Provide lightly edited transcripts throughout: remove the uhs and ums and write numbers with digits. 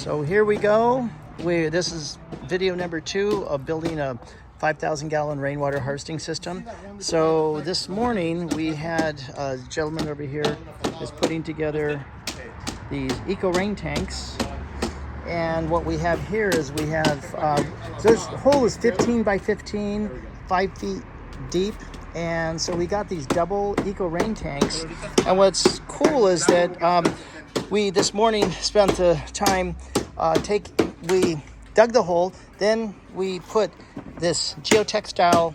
So here we go. This is video number 2 of building a 5,000 gallon rainwater harvesting system. So this morning we had a gentleman over here is putting together these EcoRain tanks. And what we have here is we have, so this hole is 15 by 15, 5 feet deep. And so we got these double EcoRain tanks. And what's cool is that we this morning spent the time, we dug the hole, then we put this geotextile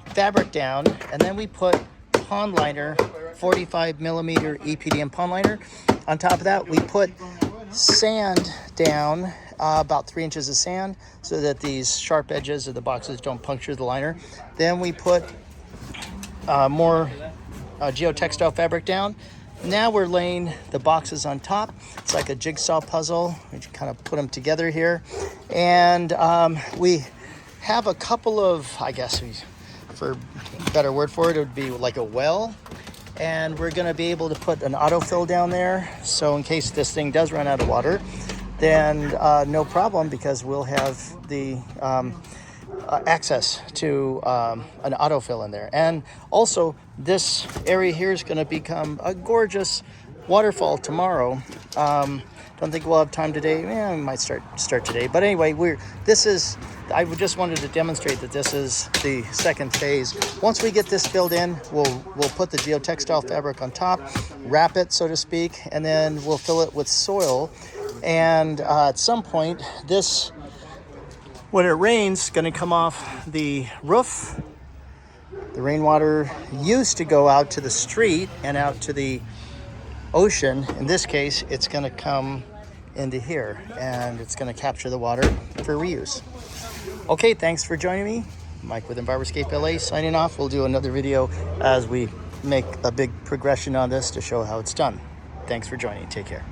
fabric down, and then we put pond liner, 45 millimeter EPDM pond liner. On top of that, we put sand down, about 3 inches of sand, so that these sharp edges of the boxes don't puncture the liner. Then we put more geotextile fabric down. Now we're laying the boxes on top. It's like a jigsaw puzzle. We kind of put them together here. And we have a couple of, I guess, for a better word for it, it would be like a well. And we're going to be able to put an autofill down there. So in case this thing does run out of water, then no problem, because we'll have the access to an autofill in there. And also, this area here is going to become a gorgeous waterfall tomorrow. Don't think we'll have time today. We might start today. But anyway, I just wanted to demonstrate that this is the second phase. Once we get this filled in, we'll put the geotextile fabric on top, wrap it, so to speak, and then we'll fill it with soil. And at some point, this, when it rains, going to come off the roof. The rainwater used to go out to the street and out to the ocean. In this case, it's going to come into here, and it's going to capture the water for reuse. Okay, thanks for joining me. Mike with Enviroscape LA signing off. We'll do another video as we make a big progression on this to show how it's done. Thanks for joining. Take care.